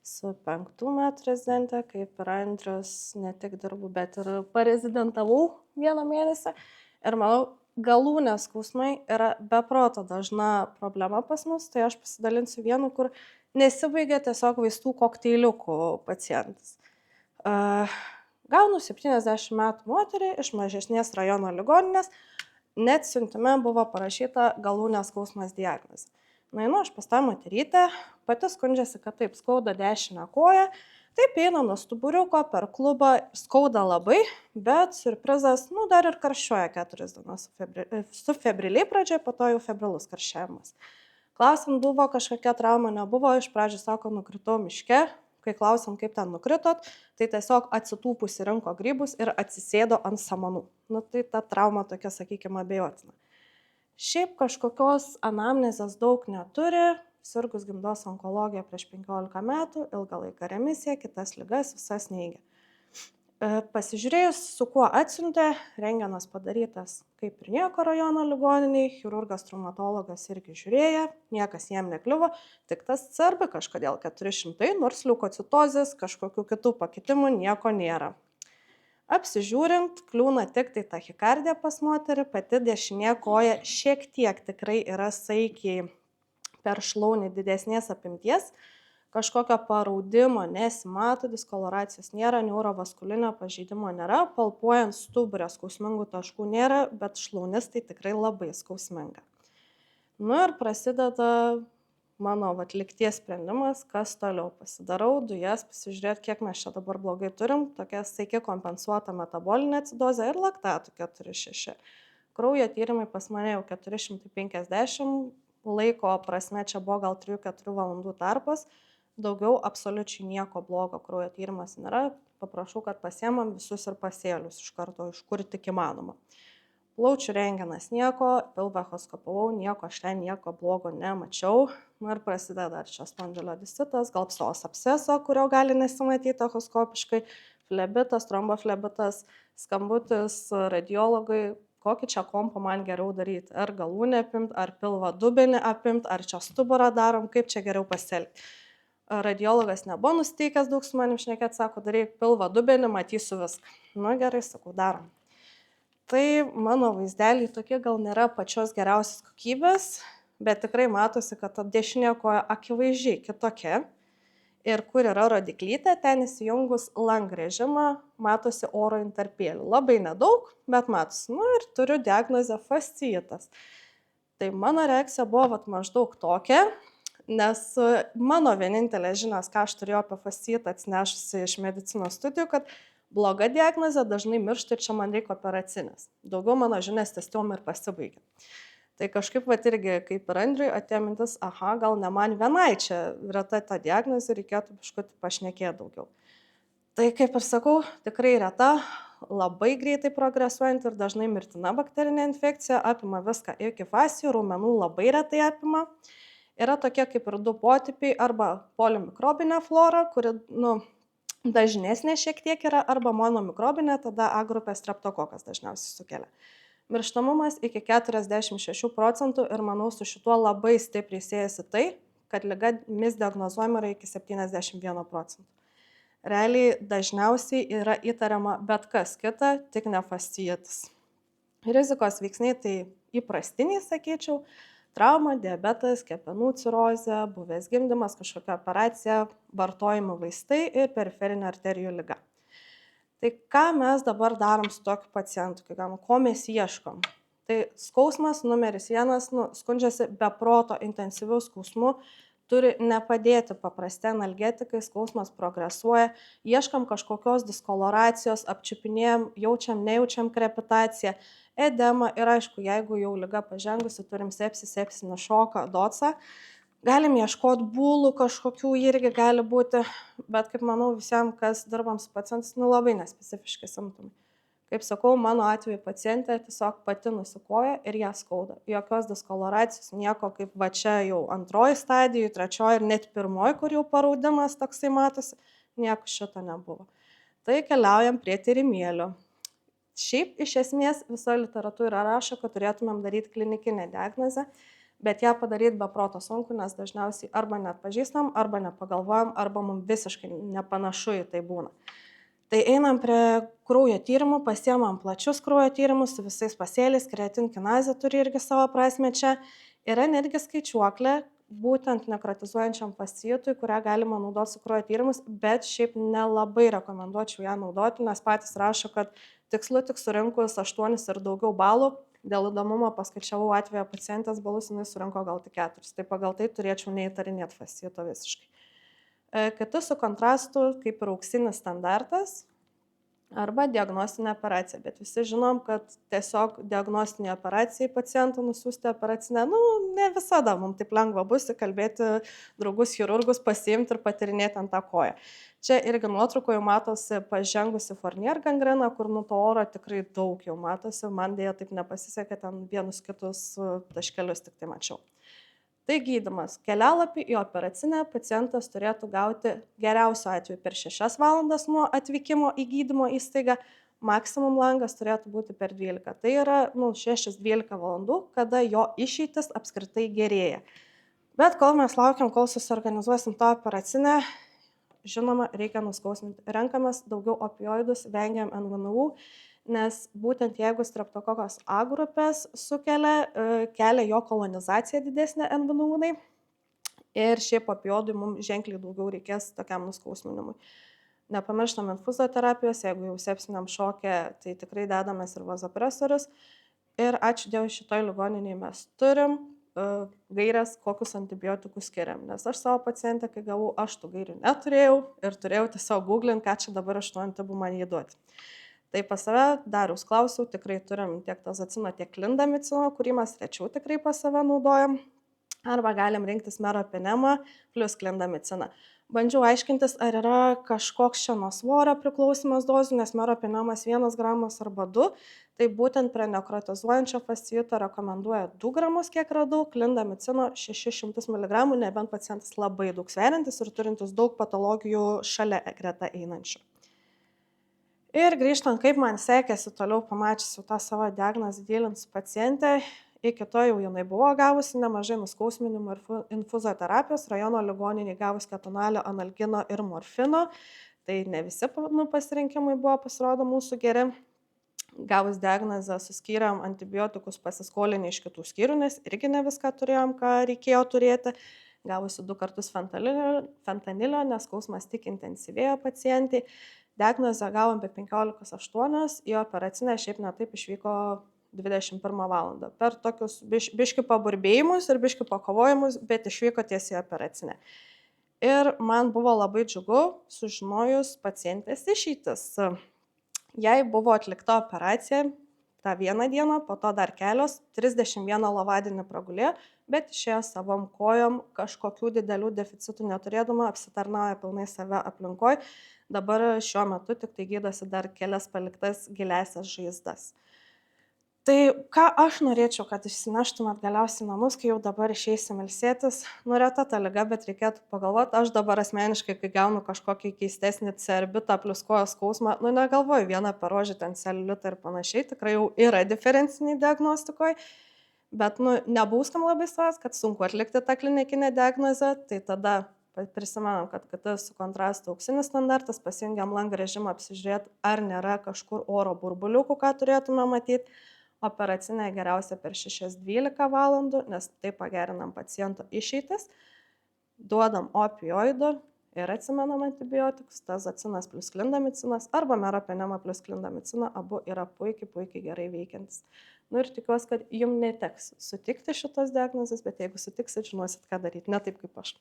Su 5 metų rezidente, kaip ir Andrius, ne tik dirbu, bet ir parezidentavau 1 mėnesį. Ir manau, galūnės skausmai yra beproto dažna problema pas mus, tai aš pasidalinsiu vienu, kur nesibaigia tiesiog vaistų kokteiliukų pacientas. Gaunu 70 metų moterį iš mažesnės rajono ligoninės, net siuntime buvo parašyta galūnės skausmas diagnozė. Nueinu aš pas tą moterytę, pati skundžiasi, kad taip skauda dešinę koją, taip eina nuo stuburiuko per klubą, skauda labai, bet surprizas, dar ir karščiuoja 4 dienas su febriliai pradžioje, po to jau febrilus karščiavimas. Klausim, buvo kažkokia trauma, nebuvo, iš pradžių sako, nukritau miške, kai klausim, kaip ten nukritot, tai tiesiog atsitūpusi rinko grybus ir atsisėdo ant samanų. Tai ta trauma tokia, sakykime, abejotina. Šiaip kažkokios anamnezės daug neturi, sirgus gimdos onkologija prieš 15 metų, ilgą laiką remisija, kitas ligas visas neigia. Pasižiūrėjus, su kuo atsiuntė, rentgenas padarytas kaip ir nieko rajono ligoniniai, chirurgas traumatologas irgi žiūrėjo, niekas jam nekliuvo, tik tas CRB kažkodėl 400, nors leukocitozės, kažkokių kitų pakitimų nieko nėra. Apsižiūrint, kliūna tik tai tachikardija pas moterį, pati dešinė koja šiek tiek tikrai yra saikiai per šlaunį didesnės apimties, kažkokio paraudimo nesimato, diskoloracijos nėra, neurovaskulinio pažeidimo nėra, palpuojant stuburę skausmingų taškų nėra, bet šlaunis tai tikrai labai skausminga. Ir prasideda mano likties sprendimas, kas toliau. Pasidarau dujas, pasižiūrėti, kiek mes čia dabar blogai turim, tokia saiki kompensuota metabolinė acidozė ir laktatų 4,6. Kraujo tyrimai pas mane jau 450, laiko prasme čia buvo gal 3-4 valandų tarpas, daugiau absoliučiai nieko blogo kraujo tyrimas nėra, paprašau, kad pasiemam visus ir pasėlius iš karto, iš kur tik įmanoma. Plaučių rentgenas nieko, pilvą echoskopavau, nieko, aš ten nieko blogo nemačiau. Ir prasideda čia spondiliodisitas, galpsos absceso, kurio gali nesimatyti echoskopiškai, flebitas, tromboflebitas, skambutis radiologui, kokį čia kompą man geriau daryti, ar galūnę apimti, ar pilvą dubenį apimti, ar čia stuburą darom, kaip čia geriau pasielgti. Radiologas nebuvo nusteikęs daug su manim šnekėti, sako, daryk pilvą dubenį, matysiu viską. Gerai, sakau, darom. Tai mano vaizdeliai tokie gal nėra pačios geriausios kokybės, bet tikrai matosi, kad ta dešinė koja akivaizdžiai kitokia. Ir kur yra rodiklytė, ten įsijungus lang režimą, matosi oro intarpėlių. Labai nedaug, bet matosi. Ir turiu diagnozę fasciitas. Tai mano reakcija buvo maždaug tokia, nes mano vienintelė žinios, ką aš turėjau apie fasciitą atsinešusi iš medicinos studijų, kad bloga diagnozė dažnai miršta ir čia man reikia operacinės. Daugiau mano žinias testiom ir pasibaigė. Tai kažkaip irgi, kaip ir Andriui, atėjo mintis, gal ne man vienai čia reta ta diagnozė, reikėtų biškutį pašnekėti daugiau. Tai kaip ir sakau, tikrai reta, labai greitai progresuojant ir dažnai mirtina bakterinė infekcija, apima viską iki fascijų, raumenų labai retai apima. Yra tokie kaip ir 2 potipiai, arba polimikrobinė flora, kuri, dažnesnė šiek tiek yra, arba monomikrobinė, tada A grupės streptokokas dažniausiai sukelia. Mirštamumas iki 46% ir manau su šituo labai stipriai siejasi tai, kad liga misdiagnozuojama yra iki 71%. Realiai dažniausiai yra įtariama bet kas kita, tik ne fasciitas. Rizikos veiksniai tai įprastiniai, sakyčiau, trauma, diabetas, kepenų cirozė, buvęs gimdymas, kažkokia operacija, vartojami vaistai ir periferinė arterijų liga. Tai ką mes dabar darom su tokiu pacientu, ko mes ieškom? Tai skausmas numeris 1, skundžiasi beproto intensyvių skausmų, turi nepadėti paprasti analgetikai, skausmas progresuoja, ieškam kažkokios diskoloracijos, apčiupinėjam, jaučiam, nejaučiam krepitaciją, edemą ir aišku, jeigu jau liga pažengusi, turim sepsinį šoką, docą, galim ieškoti būlų kažkokių irgi gali būti, bet kaip manau visiems, kas dirbam su pacientais, labai nespecifiški simptomai. Kaip sakau, mano atveju pacientė tiesiog pati nusikoja ir ją skauda. Jokios diskoloracijos, nieko kaip va čia jau 2 stadijų, 3 ir net 1, kur jau paraudimas toksai matosi, nieko šito nebuvo. Tai keliaujam prie tyrimėlių. Šiaip iš esmės visa literatūra rašo, kad turėtumėm daryti klinikinę diagnozę, bet ją padaryti be proto sunku, nes dažniausiai arba neatpažįstam, arba nepagalvojam, arba mums visiškai nepanašu į tai būna. Tai einam prie kraujo tyrimų, pasiemam plačius kraujo tyrimus su visais pasėliais, kreatinkinazė turi irgi savo prasme čia. Yra netgi skaičiuoklė, būtent nekrotizuojančiam fascijitui, kurią galima naudoti su kraujo tyrimus, bet šiaip nelabai rekomenduočiau ją naudoti, nes patys rašo, kad tikslu tik surinkus 8 ir daugiau balų, dėl įdomumo paskaičiavau atvejo pacientės balus, jinai surinko gal tik 4, tai pagal tai turėčiau neįtarinėti fascijito visiškai. Kiti su kontrastu kaip ir auksinis standartas arba diagnostinė operacija, bet visi žinom, kad tiesiog diagnostinė operacija į pacientą nusiųsti operacinę, ne visada mums taip lengva bus įkalbėti draugus chirurgus, pasiimti ir patirinėti ant tą koją. Čia irgi nuotraukoje matosi pažengusi Fournier gangrena, kur to oro tikrai daug jau matosi, man dėja taip nepasisekė, ten vienus kitus taškelius tik tai mačiau. Tai gydymas. Kelialapį į operacinę pacientas turėtų gauti geriausiu atveju per 6 valandas nuo atvykimo į gydymo įstaigą, maksimum langas turėtų būti per 12. Tai yra 6-12 valandų, kada jo išeitis apskritai gerėja. Bet kol mes laukiam, kol susiorganizuosim tą operacinę, žinoma, reikia nuskausminti. Renkamės daugiau opioidus, vengiam NVNU, nes būtent jeigu streptokokos A grupės sukelia, kelia jo kolonizaciją didesnė NVNU-nai ir šiaip opioidui mums ženkliai daugiau reikės tokiam nuskausminimui. Nepamirštam infuzoterapijos, jeigu jau sepsiniam šokė, tai tikrai dedamės ir vazopresorius. Ir ačiū Dievui, šitoj ligoninėje mes turim gairias, kokius antibiotikus skiriam. Nes aš savo pacientę, kai gavau, aš tų gairių neturėjau ir turėjau tiesiog googlint, ką čia dabar iš to antibų man įduoti. Tai pas save Dariaus klausiau, tikrai turim tiek tazocino, tiek klindamicino, kurį mes rečiau tikrai pas save naudojam. Arba galim rinktis meropenemą plus klindamiciną. Bandžiau aiškintis, ar yra kažkoks čia nuo svorio priklausimas dozių, nes meropenemas 1 gramas arba 2. Tai būtent prie nekrotizuojančio fascijito rekomenduoja 2 gramus, kiek radau, klindamicino 600 mg, nebent pacientas labai daug sveriantis ir turintis daug patologijų šalia greta einančių. Ir grįžtant, kaip man sekėsi toliau pamačiusi tą savo diagnozę dylint su pacientė, iki to jau jinai buvo gavusi nemažai nuskausminimų ir infuzoterapijos, rajono ligoninėje gavus ketonalio, analgino ir morfino, tai ne visi pasirinkimai buvo pasirodo mūsų geri. Gavus diagnozę suskyrėm antibiotikus pasiskolinę iš kitų skyrių, nes irgi ne viską turėjom, ką reikėjo turėti. Gavusi 2 kartus fentanilio, nes skausmas tik intensyvėjo pacientai. Diagnozę gavom be 15:08, į operacinę šiaip netaip išvyko 21 valandą. Per tokius biški paburbėjimus ir biški pakovojimus, bet išvyko tiesiai į operacinę. Ir man buvo labai džiugu sužinojus pacientės išeitis. Jai buvo atlikta operacija tą vieną dieną, po to dar kelios, 31 lovadienį pragulėjo, bet išėjo savom kojom, kažkokių didelių deficitų neturėdama, apsitarnauja pilnai save aplinkoj. Dabar šiuo metu tik tai gydosi dar kelias paliktas giliasias žaizdas. Tai ką aš norėčiau, kad išsineštumėt galiausiai namus, kai jau dabar išeisim ilsėtis, reta ta liga, bet reikėtų pagalvoti, aš dabar asmeniškai, kai gaunu kažkokį keistesnį cerbitą plus kojos skausmą, negalvoju vieną parožį ten celiulitą ir panašiai, tikrai jau yra diferenciniai diagnostikoje, bet nebūskam labai savęs, kad sunku atlikti tą klinikinę diagnozę, tai tada prisimenam, kad KT su kontrastu auksinis standartas, pasijungiam langą režimą apsižiūrėti, ar nėra kažkur oro burbuliukų, ką turėtume matyti. Operacinė geriausia per 6-12 valandų, nes tai pagerinam paciento išeitis. Duodam opioidų ir atsimenam antibiotikus, tazocinas plus klindamicinas arba meropenema plus klindamicina, abu yra puikiai gerai veikiantis. Ir tikiuosi, kad jums neteks sutikti šitos diagnozės, bet jeigu sutiksit, žinosit, ką daryti, ne taip kaip aš.